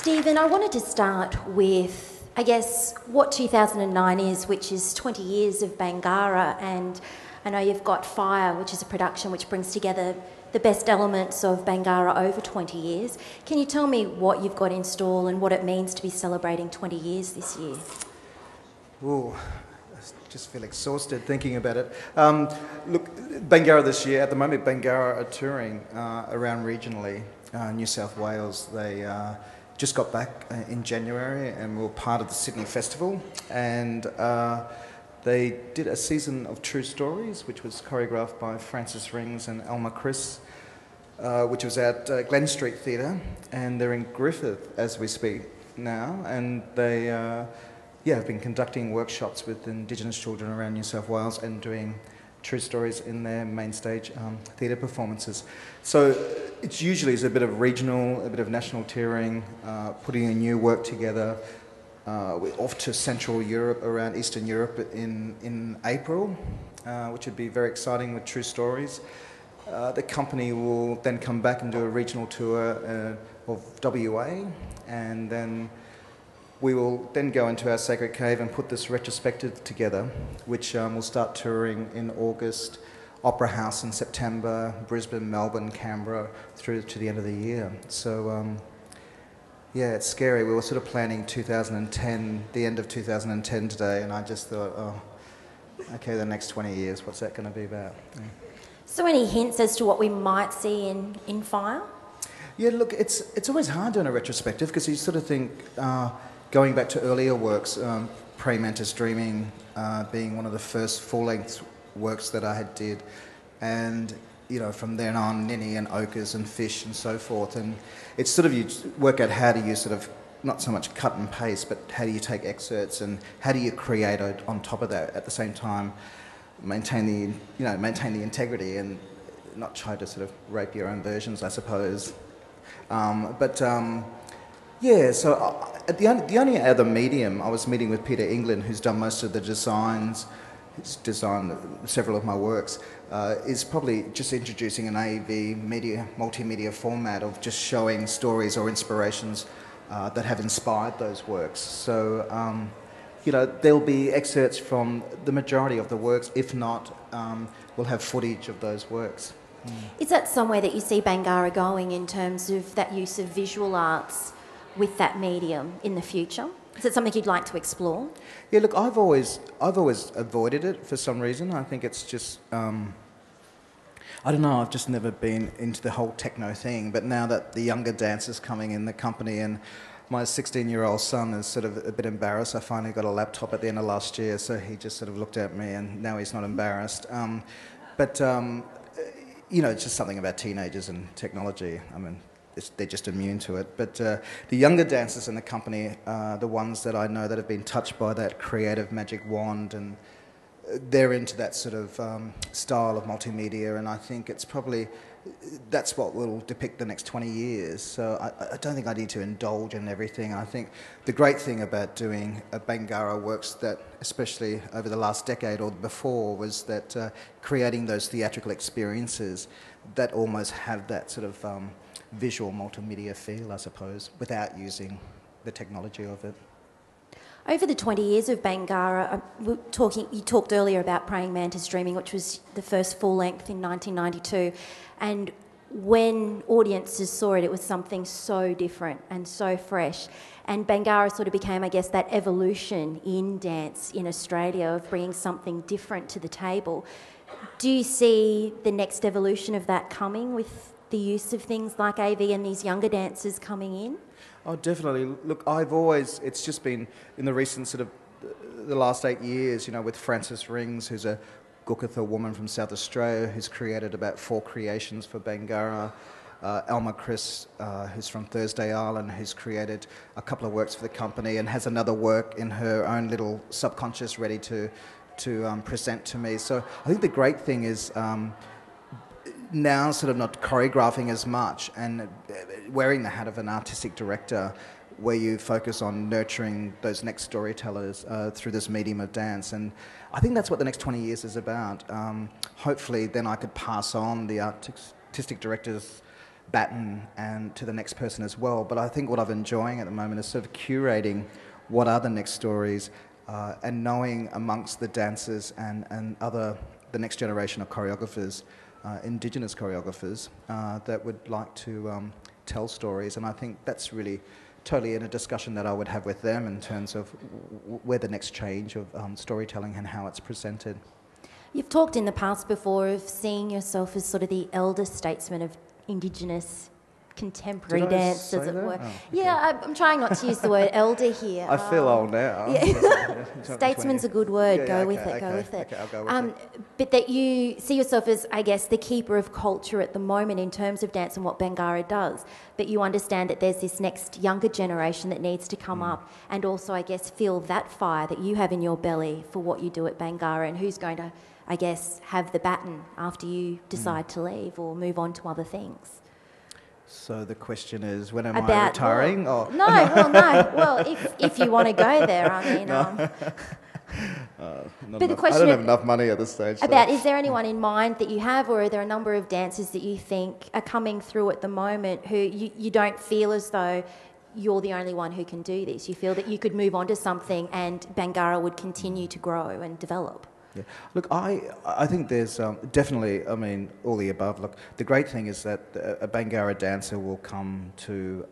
Stephen, I wanted to start with, I guess, what 2009 is, which is 20 years of Bangarra, and I know you've got Fire, which is a production which brings together the best elements of Bangarra over 20 years. Can you tell me what you've got in store and what it means to be celebrating 20 years this year? Ooh, I just feel exhausted thinking about it. Look, Bangarra this year, at the moment, Bangarra are touring around regionally. New South Wales, they just got back in January and were part of the Sydney Festival, and they did a season of True Stories, which was choreographed by Francis Rings and Alma Chris, which was at Glen Street Theatre, and they're in Griffith as we speak now, and they have been conducting workshops with Indigenous children around New South Wales and doing True Stories in their main stage theatre performances. So it's usually a bit of regional, a bit of national touring, putting a new work together. We're off to Central Europe, around Eastern Europe in April, which would be very exciting with True Stories. The company will then come back and do a regional tour of WA, and then we will then go into our sacred cave and put this retrospective together, which will start touring in August, Opera House in September, Brisbane, Melbourne, Canberra, through to the end of the year. So, yeah, it's scary. We were sort of planning 2010, the end of 2010 today, and I just thought, oh, okay, the next 20 years, what's that going to be about? Yeah. So any hints as to what we might see in Fire? Yeah, look, it's always hard doing a retrospective because you sort of think, going back to earlier works, Praying Mantis Dreaming being one of the first full-length works that I had did, and from then on, Ninny and Ochres and Fish and so forth, and it's sort of, you work out how do you sort of, not so much cut and paste, but how do you take excerpts and how do you create on top of that at the same time, maintain the integrity and not try to sort of rape your own versions, I suppose. Yeah, so the only other medium, I was meeting with Peter England, who's done most of the designs, he's designed several of my works, is probably just introducing an AV multimedia format of just showing stories or inspirations that have inspired those works. So, there'll be excerpts from the majority of the works. If not, we'll have footage of those works. Is that somewhere that you see Bangarra going in terms of that use of visual arts with that medium in the future? Is it something you'd like to explore? Yeah, look, I've always avoided it for some reason. I think it's just, I don't know, I've just never been into the whole techno thing, but now that the younger dancers coming in the company, and my 16-year-old son is sort of a bit embarrassed. I finally got a laptop at the end of last year, so he just sort of looked at me and now he's not embarrassed. It's just something about teenagers and technology. I mean, they're just immune to it. But the younger dancers in the company are the ones that I know that have been touched by that creative magic wand, and they're into that sort of style of multimedia, and I think it's probably, that's what will depict the next 20 years. So I don't think I need to indulge in everything. I think the great thing about doing a Bangarra works, that especially over the last decade or before, was that creating those theatrical experiences that almost have that sort of visual multimedia feel, I suppose, without using the technology of it. Over the 20 years of Bangarra, you talked earlier about Praying Mantis Dreaming, which was the first full length in 1992, and when audiences saw it, it was something so different and so fresh. And Bangarra sort of became, I guess, that evolution in dance in Australia of bringing something different to the table. Do you see the next evolution of that coming with the use of things like AV and these younger dancers coming in? Oh, definitely. Look, it's just been in the recent sort of, the last 8 years, with Francis Rings, who's a Gukatha woman from South Australia, who's created about 4 creations for Bangarra. Alma Chris, who's from Thursday Island, who's created a couple of works for the company and has another work in her own little subconscious ready to present to me. So I think the great thing is now sort of not choreographing as much and wearing the hat of an artistic director, where you focus on nurturing those next storytellers through this medium of dance. And I think that's what the next 20 years is about. Hopefully then I could pass on the artistic director's baton and to the next person as well. But I think what I'm enjoying at the moment is sort of curating what are the next stories and knowing amongst the dancers and the next generation of choreographers, Indigenous choreographers, that would like to tell stories. And I think that's really totally in a discussion that I would have with them in terms of where the next change of storytelling and how it's presented. You've talked in the past before of seeing yourself as sort of the elder statesman of Indigenous contemporary dance, as it were. Oh, okay. Yeah, I'm trying not to use the word elder here. I feel old now. Yeah. Statesman's a good word. Go with it. Okay, I'll go with it. But that you see yourself as, I guess, the keeper of culture at the moment in terms of dance and what Bangarra does. But you understand that there's this next younger generation that needs to come up and also, I guess, feel that fire that you have in your belly for what you do at Bangarra, and who's going to, I guess, have the baton after you decide to leave or move on to other things. So the question is, when am I retiring? Well, no. Well, if you want to go there, I mean... But the question I don't have enough money at this stage. Is there anyone in mind that you have, or are there a number of dancers that you think are coming through at the moment who you don't feel as though you're the only one who can do this? You feel that you could move on to something and Bangarra would continue to grow and develop? Yeah. Look, I think there's definitely, I mean, all the above. Look, the great thing is that a Bangarra dancer will come to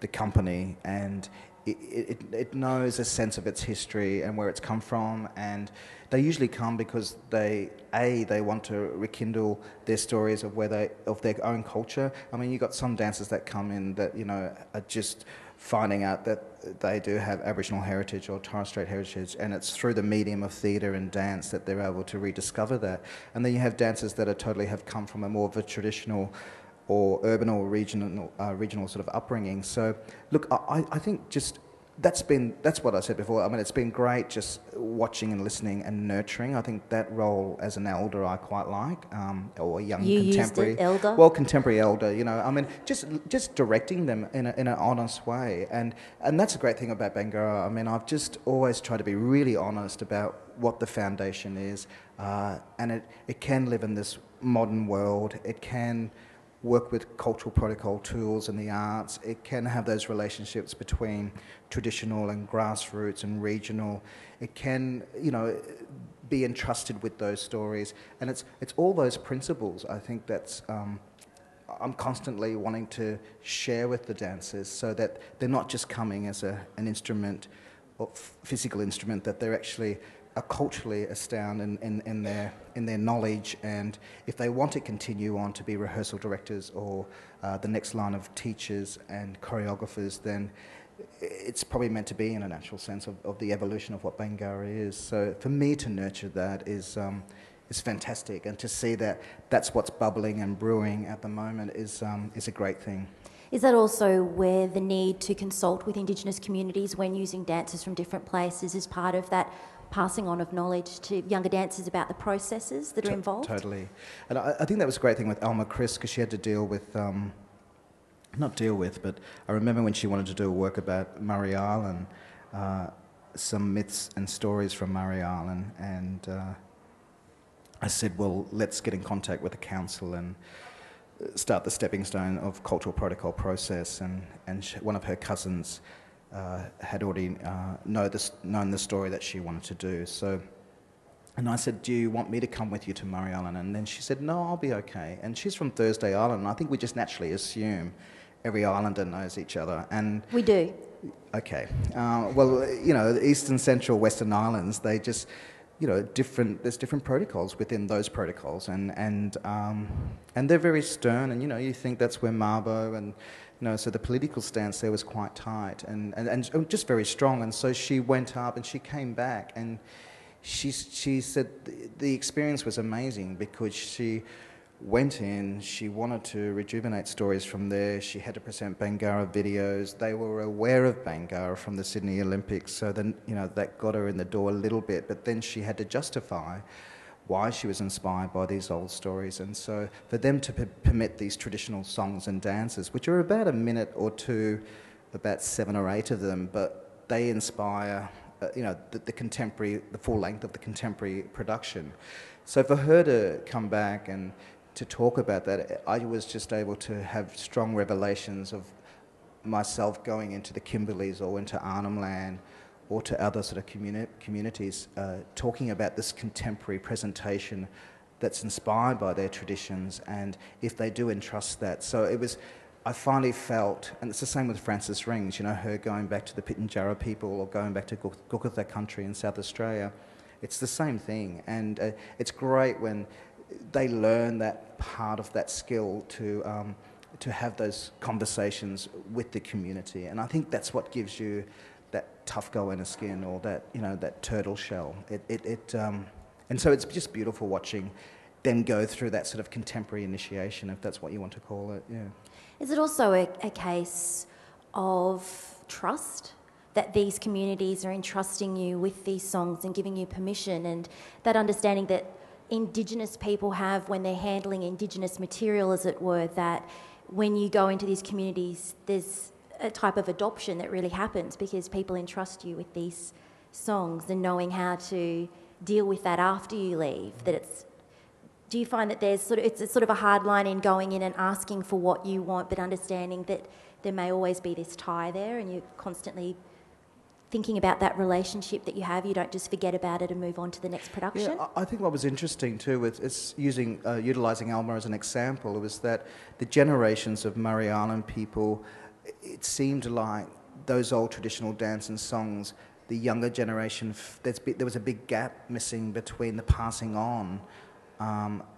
the company and it knows a sense of its history and where it's come from, and they usually come because they want to rekindle their stories of of their own culture. I mean, you got some dancers that come in that, you know, are just finding out that they do have Aboriginal heritage or Torres Strait heritage, and it's through the medium of theatre and dance that they're able to rediscover that. And then you have dancers that are totally have come from a more of a traditional or urban or regional sort of upbringing. So, look, I think just that's what I said before. I mean, it's been great just watching and listening and nurturing. I think that role as an elder I quite like, or a young contemporary. Used it, elder? Well, contemporary elder, you know. I mean, just directing them in an honest way, and that's a great thing about Bangarra. I mean, I've just always tried to be really honest about what the foundation is, and it can live in this modern world. It can work with cultural protocol tools and the arts. It can have those relationships between traditional and grassroots and regional. It can, you know, be entrusted with those stories. And it's all those principles, I think, that's I'm constantly wanting to share with the dancers, so that they're not just coming as an instrument, or physical instrument, that they're actually are culturally astounded in their knowledge, and if they want to continue on to be rehearsal directors or the next line of teachers and choreographers, then it's probably meant to be in a natural sense of the evolution of what Bangarra is. So for me to nurture that is fantastic, and to see that that's what's bubbling and brewing at the moment is a great thing. Is that also where the need to consult with Indigenous communities when using dancers from different places is part of that passing on of knowledge to younger dancers about the processes that are involved? Totally. And I think that was a great thing with Alma Chris, because she had to deal with, not deal with, but I remember when she wanted to do a work about Murray Island, some myths and stories from Murray Island, and I said, well, let's get in contact with the council and start the stepping stone of cultural protocol process, and one of her cousins had already known the story that she wanted to do. So, and I said, do you want me to come with you to Murray Island? And then she said, no, I'll be okay. And she's from Thursday Island, and I think we just naturally assume every islander knows each other. And we do. Okay. Well, you know, the Eastern, Central, Western Islands, they just, you know, there's different protocols within those protocols, and they're very stern, and, you know, you think that's where Mabo and, you know, so the political stance there was quite tight and just very strong. And so she went up and she came back, and she said the experience was amazing, because she went in, she wanted to rejuvenate stories from there. She had to present Bangarra videos. They were aware of Bangarra from the Sydney Olympics, so then, you know, that got her in the door a little bit, but then she had to justify why she was inspired by these old stories. And so for them to permit these traditional songs and dances, which are about a minute or two, about 7 or 8 of them, but they inspire, you know, the contemporary, the full length of the contemporary production. So for her to come back and to talk about that, I was just able to have strong revelations of myself going into the Kimberleys or into Arnhem Land or to other sort of communities, talking about this contemporary presentation that's inspired by their traditions, and if they do entrust that. So it was, I finally felt, and it's the same with Frances Rings, you know, her going back to the Pitjantjatjara people or going back to Gukutha country in South Australia. It's the same thing, and it's great when they learn that part of that skill to have those conversations with the community. And I think that's what gives you that tough go inner skin, or that, you know, that turtle shell. And so it's just beautiful watching them go through that sort of contemporary initiation, if that's what you want to call it. Yeah. Is it also a case of trust, that these communities are entrusting you with these songs and giving you permission, and that understanding that Indigenous people have when they're handling Indigenous material, as it were, that when you go into these communities, there's a type of adoption that really happens because people entrust you with these songs and knowing how to deal with that after you leave? That it's, do you find that there's it's a sort of a hard line in going in and asking for what you want, but understanding that there may always be this tie there, and you're constantly thinking about that relationship that you have? You don't just forget about it and move on to the next production? Yeah, I think what was interesting too with utilising Alma as an example was that the generations of Murray Island people, it seemed like those old traditional dance and songs, the younger generation, there was a big gap missing between the passing on,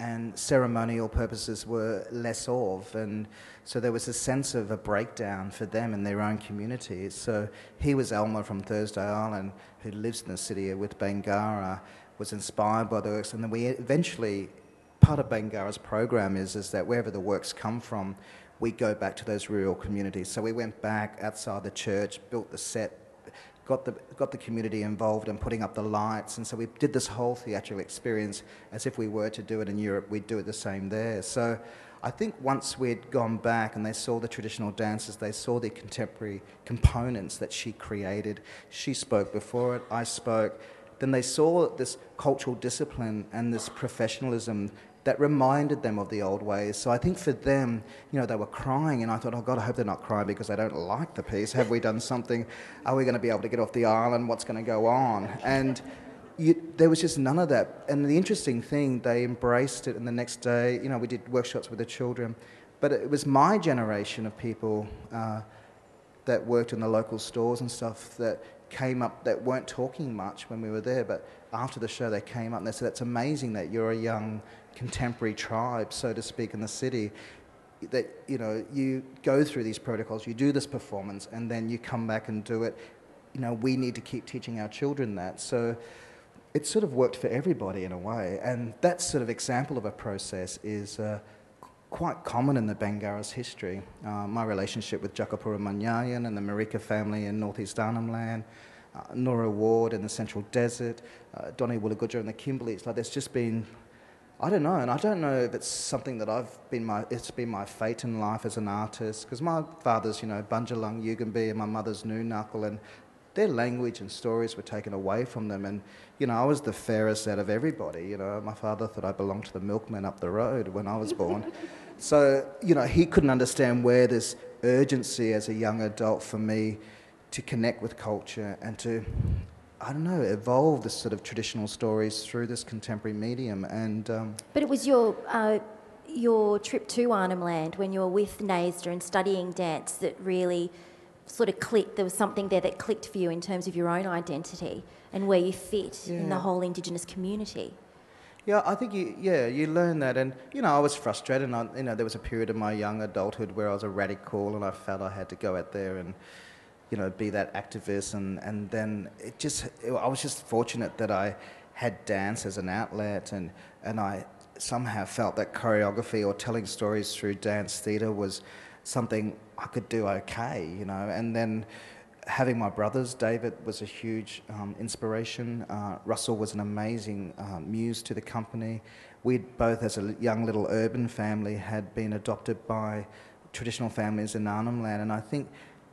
and ceremonial purposes were less of, and so there was a sense of a breakdown for them in their own communities. So he was Elmer from Thursday Island, who lives in the city with Bangarra, was inspired by the works, and then we eventually, part of Bangarra's program is that wherever the works come from, we go back to those rural communities. So we went back outside the church, built the set, got the community involved in putting up the lights, and so we did this whole theatrical experience as if we were to do it in Europe, we'd do it the same there. So I think once we'd gone back and they saw the traditional dances, they saw the contemporary components that she created. She spoke before it, I spoke. Then they saw this cultural discipline and this professionalism that reminded them of the old ways. So I think for them, you know, they were crying, and I thought, oh God, I hope they're not crying because they don't like the piece. Have we done something? Are we going to be able to get off the island? What's going to go on? And there was just none of that. And the interesting thing, they embraced it, and the next day, you know, we did workshops with the children. But it was my generation of people that worked in the local stores and stuff that came up, that weren't talking much when we were there, but after the show they came up and they said, it's amazing that you're a young contemporary tribe, so to speak, in the city, that, you know, you go through these protocols, you do this performance, and then you come back and do it. You know, we need to keep teaching our children that. So it sort of worked for everybody in a way, and that sort of example of a process is quite common in the Bangarra's history. My relationship with Jakapura Manyayan and the Marika family in northeast Arnhem Land, Nora Ward in the Central Desert, Donnie Woolagudja in the Kimberleys. Like, there's just been, I don't know, and I don't know if it's something that it's been my fate in life as an artist, because my father's, you know, Bunjalung, Yugambi, and my mother's Noonuckle, and their language and stories were taken away from them. And, you know, I was the fairest out of everybody. You know, my father thought I belonged to the milkman up the road when I was born. So, you know, he couldn't understand where this urgency as a young adult for me to connect with culture and to, I don't know, evolve this sort of traditional stories through this contemporary medium. And but it was your trip to Arnhem Land when you were with Nasda and studying dance that really sort of clicked. There was something there that clicked for you in terms of your own identity and where you fit in the whole Indigenous community. Yeah, I think you learn that, and, you know, I was frustrated, and you know, there was a period in my young adulthood where I was a radical, and I felt I had to go out there and, you know, be that activist, and then I was just fortunate that I had dance as an outlet, and I somehow felt that choreography or telling stories through dance theatre was something I could do okay, you know. And then having my brothers, David was a huge inspiration. Russell was an amazing muse to the company. We both, as a young little urban family, had been adopted by traditional families in Arnhem Land, and I think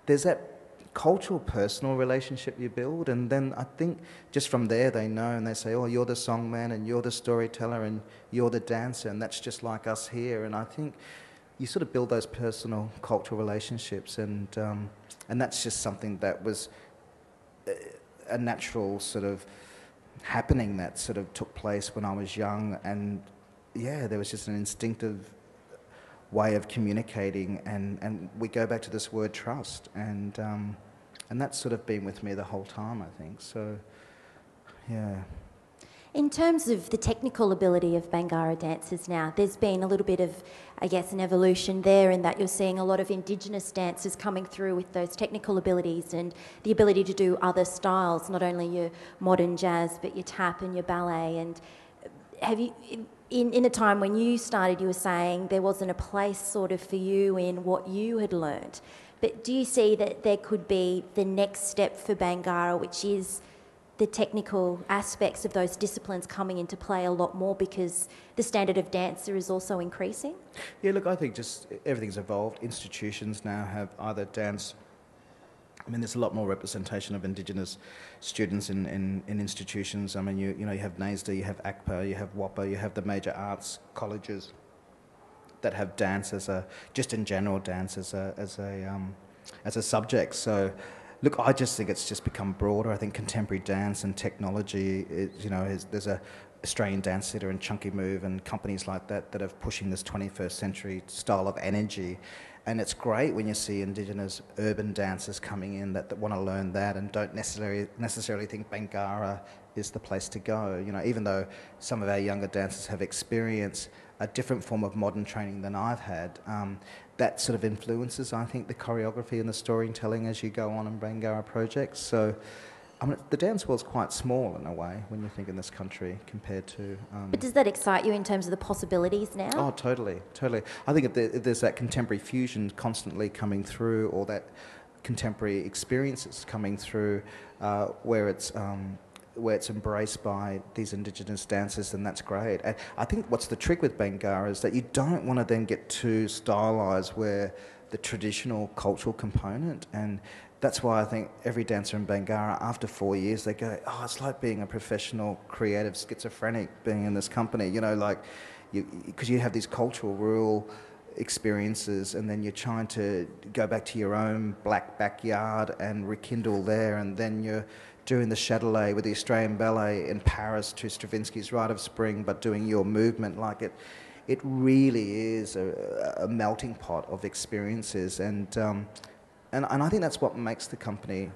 there's that cultural, personal relationship you build, and then I think just from there they know, and they say, oh, you're the songman, and you're the storyteller, and you're the dancer, and that's just like us here. And I think you sort of build those personal, cultural relationships, and that's just something that was a natural sort of happening that sort of took place when I was young, and yeah, there was just an instinctive way of communicating, and we go back to this word trust, and that's sort of been with me the whole time, I think. So, yeah. In terms of the technical ability of Bangarra dancers now, there's been a little bit of, I guess, an evolution there in that you're seeing a lot of Indigenous dancers coming through with those technical abilities and the ability to do other styles, not only your modern jazz, but your tap and your ballet. And have you, in a time when you started, you were saying there wasn't a place sort of for you in what you had learnt. But do you see that there could be the next step for Bangarra, which is the technical aspects of those disciplines coming into play a lot more because the standard of dancer is also increasing? Yeah, look, I think just everything's evolved. Institutions now have either dance. I mean, there's a lot more representation of Indigenous students in institutions. I mean, you have NAISDA, you have ACPA, you have WAPA, you have the major arts colleges that have dance as a, just in general, dance as a subject. So, look, I just think it's just become broader. I think contemporary dance and technology, there's a Australian Dance Theatre and Chunky Move and companies like that are pushing this 21st century style of energy. And it's great when you see Indigenous urban dancers coming in that want to learn that and don't necessarily think Bangarra is the place to go. You know, even though some of our younger dancers have experienced a different form of modern training than I've had, that sort of influences, I think, the choreography and the storytelling as you go on in Bangarra projects. So, I mean, the dance world's quite small in a way when you think in this country compared to... But does that excite you in terms of the possibilities now? Oh, totally. I think if there's that contemporary fusion constantly coming through, or that contemporary experiences coming through, where it's embraced by these Indigenous dancers, then that's great. And I think what's the trick with Bangarra is that you don't want to then get too stylised where the traditional cultural component, and that's why I think every dancer in Bangarra, after 4 years, they go, oh, it's like being a professional, creative schizophrenic being in this company, because you have these cultural, rural experiences, and then you're trying to go back to your own black backyard and rekindle there, and then you're doing the Châtelet with the Australian Ballet in Paris to Stravinsky's Rite of Spring, but doing your movement like it. It really is a melting pot of experiences, and I think that's what makes the company,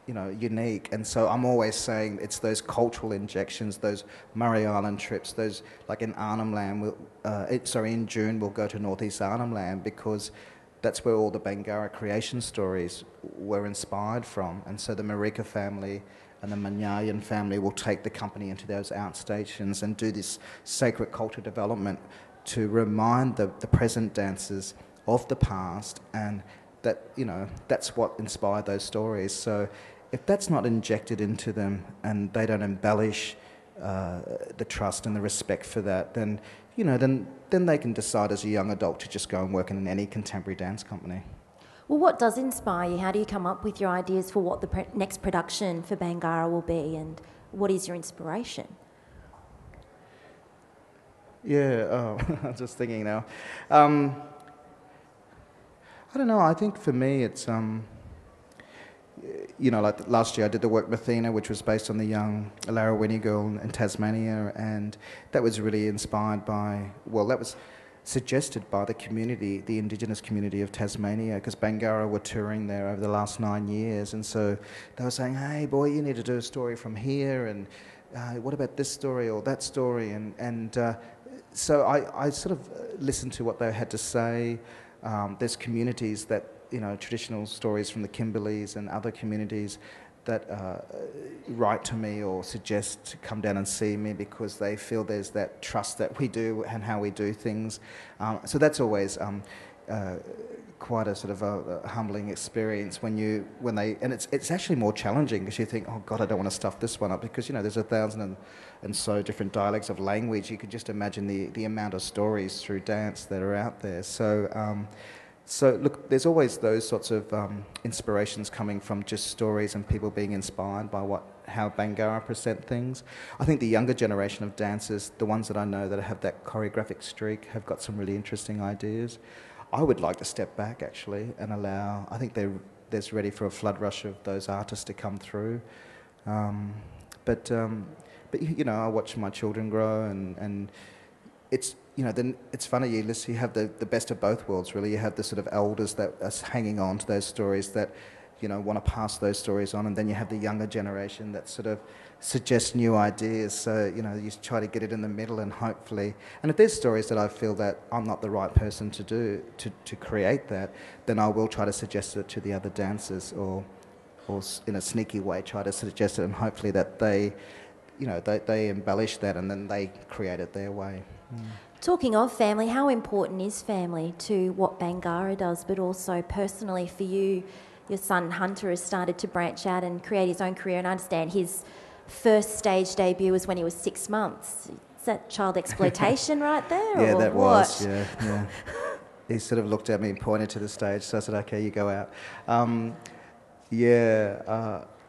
unique. And so I'm always saying it's those cultural injections, those Murray Island trips, those, like in Arnhem Land, in June we'll go to Northeast Arnhem Land because that's where all the Bangarra creation stories were inspired from. And so the Marika family and the Manyayan family will take the company into those outstations and do this sacred culture development to remind the present dancers of the past, and that, that's what inspired those stories. So if that's not injected into them and they don't embellish the trust and the respect for that, then, then they can decide as a young adult to just go and work in any contemporary dance company. Well, what does inspire you? How do you come up with your ideas for what the next production for Bangarra will be, and what is your inspiration? Yeah, I'm just thinking now. I don't know, I think for me it's, like last year I did the work Mathena, which was based on the young Larrawini girl in Tasmania, and that was really inspired by, that was suggested by the community, the Indigenous community of Tasmania, because Bangarra were touring there over the last 9 years, and so they were saying, hey boy, you need to do a story from here, and what about this story or that story, and so I sort of listened to what they had to say. There's communities that, traditional stories from the Kimberleys and other communities that write to me or suggest to come down and see me because they feel there's that trust that we do and how we do things. So that's always quite a sort of a humbling experience when they, and it's actually more challenging because you think, oh God, I don't want to stuff this one up because, there's 1,000 and so different dialects of language. You could just imagine the amount of stories through dance that are out there. So So look, there's always those sorts of inspirations coming from just stories and people being inspired by how Bangarra present things. I think the younger generation of dancers, the ones that I know that have that choreographic streak, have got some really interesting ideas. I would like to step back actually and allow. I think there's ready for a flood rush of those artists to come through. But I watch my children grow, and it's then it's funny. You have the best of both worlds, really. You have the sort of elders that are hanging on to those stories that want to pass those stories on, and then you have the younger generation that sort of suggests new ideas. So you try to get it in the middle, and hopefully, and if there's stories that I feel that I'm not the right person to do to create that, then I will try to suggest it to the other dancers, or in a sneaky way try to suggest it, and hopefully that they embellish that and then they create it their way. Talking of family, how important is family to what Bangarra does, but also personally for you? Your son Hunter has started to branch out and create his own career, and I understand his first stage debut was when he was 6 months. Is that child exploitation right there? Yeah, or that what? was, yeah. He sort of looked at me and pointed to the stage, so I said, okay, you go out.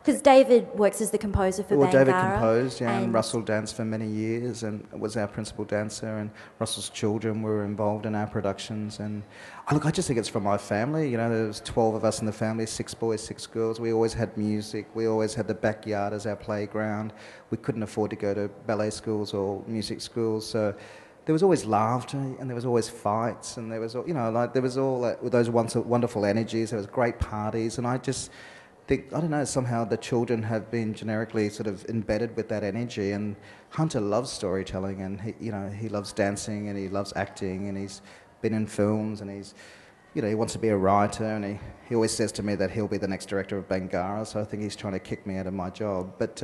Because David works as the composer for Bangarra. David composed, and Russell danced for many years and was our principal dancer, and Russell's children were involved in our productions. And I just think it's from my family. There was 12 of us in the family, 6 boys, 6 girls. We always had music. We always had the backyard as our playground. We couldn't afford to go to ballet schools or music schools, so there was always laughter, and there was always fights, and there was all those wonderful energies. There was great parties, and I just think, I don't know, somehow the children have been generically sort of embedded with that energy. And Hunter loves storytelling, and he loves dancing, and he loves acting, and he's been in films, and he wants to be a writer, and he always says to me that he'll be the next director of Bangarra. So I think he's trying to kick me out of my job. But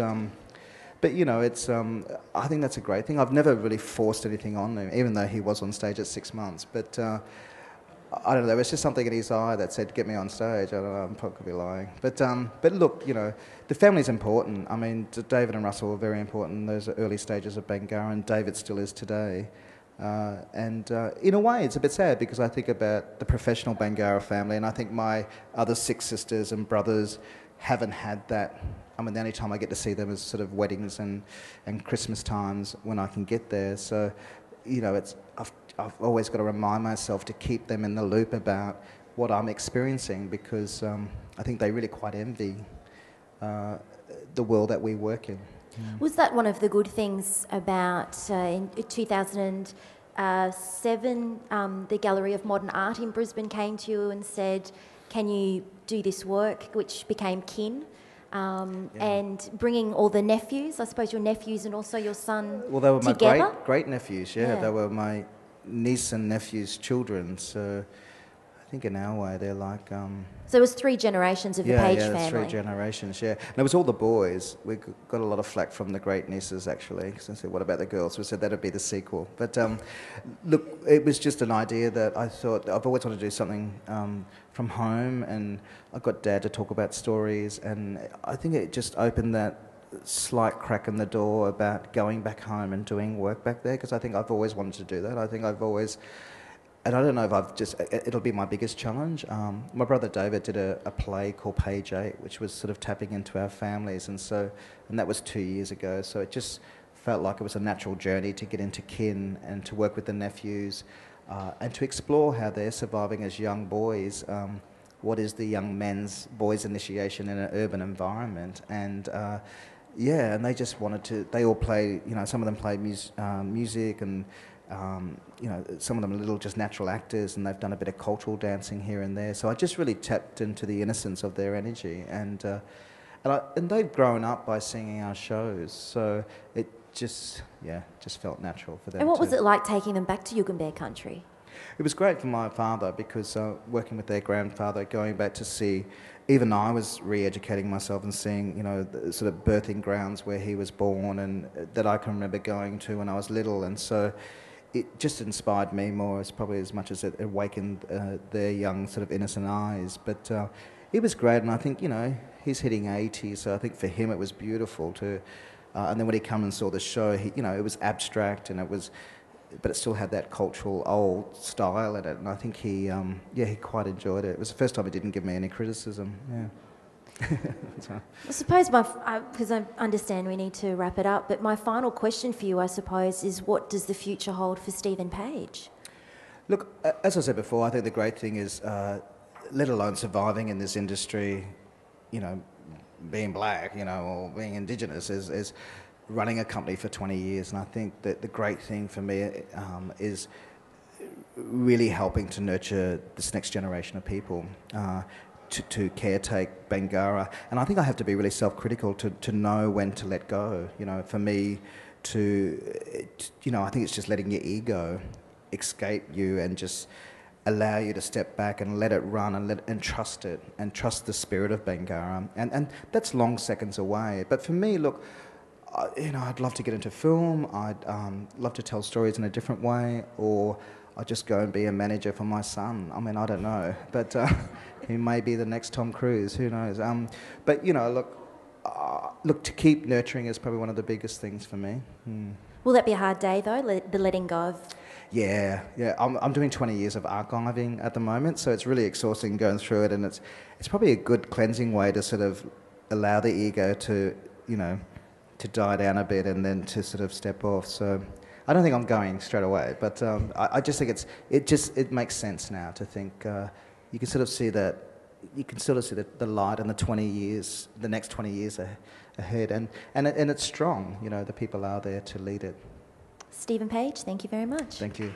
it's I think that's a great thing. I've never really forced anything on him, even though he was on stage at 6 months. But I don't know, there was just something in his eye that said, get me on stage. I don't know, I'm probably be lying. But look, the family's important. I mean, David and Russell were very important in those early stages of Bangarra, and David still is today. And in a way, it's a bit sad, because I think about the professional Bangarra family, and I think my other 6 sisters and brothers haven't had that. I mean, the only time I get to see them is sort of weddings and Christmas times when I can get there. So, I've always got to remind myself to keep them in the loop about what I'm experiencing, because I think they really quite envy the world that we work in. Was that one of the good things about in 2007, the Gallery of Modern Art in Brisbane came to you and said, can you do this work, which became Kin? And bringing all the nephews, I suppose your nephews and also your son together? Well, they were my great nephews, yeah. They were my niece and nephew's children, so I think in our way they're like... So it was 3 generations of the Page family? Yeah, 3 generations, yeah. And it was all the boys. We got a lot of flack from the great nieces, actually, because I said, what about the girls? We said that'd be the sequel. But look, it was just an idea that I thought, I've always wanted to do something from home, and I got Dad to talk about stories, and I think it just opened that slight crack in the door about going back home and doing work back there, because I think I've always wanted to do that. I think I've always... And I don't know if it'll be my biggest challenge. My brother David did a play called Page 8, which was sort of tapping into our families, and that was 2 years ago. So it just felt like it was a natural journey to get into Kin and to work with the nephews, and to explore how they're surviving as young boys. What is the young boys' initiation in an urban environment? And and they just wanted to. They all play. Some of them play music, and some of them are little just natural actors, and they've done a bit of cultural dancing here and there. So I just really tapped into the innocence of their energy, and they've grown up by singing our shows, so it just felt natural for them. And what was it like taking them back to Yugambeh country? It was great for my father, because working with their grandfather, going back to see, even I was re-educating myself and seeing, the sort of birthing grounds where he was born, and that I can remember going to when I was little, and so it just inspired me more, probably as much as it awakened their young sort of innocent eyes. But it was great, and I think, he's hitting 80, so I think for him it was beautiful to... and then when he came and saw the show, it was abstract, and it was but it still had that cultural old style in it, and I think he quite enjoyed it. It was the first time he didn't give me any criticism. Yeah. So. I suppose because I understand we need to wrap it up, but my final question for you, I suppose, is what does the future hold for Stephen Page? Look, as I said before, I think the great thing is, let alone surviving in this industry, you know, being black, you know, or being Indigenous, is running a company for 20 years. And I think that the great thing for me is really helping to nurture this next generation of people. To caretake Bangarra, and I think I have to be really self-critical to know when to let go. You know, for me you know, I think it's just letting your ego escape you and just allow you to step back and let it run and trust it and trust the spirit of Bangarra. And that's long seconds away. But for me, look, you know, I'd love to get into film. I'd love to tell stories in a different way, or I'd just go and be a manager for my son. I mean, I don't know, but he may be the next Tom Cruise. Who knows? But you know, look, to keep nurturing is probably one of the biggest things for me. Will that be a hard day though, the letting go of? Yeah. I'm doing 20 years of archiving at the moment, so it's really exhausting going through it, and it's probably a good cleansing way to sort of allow the ego to, you know, to die down a bit and then to sort of step off. So I don't think I'm going straight away, but I just think it makes sense now to think you can sort of see that, you can sort of see the light in the next 20 years ahead, and it's strong. You know, the people are there to lead it. Stephen Page, thank you very much. Thank you.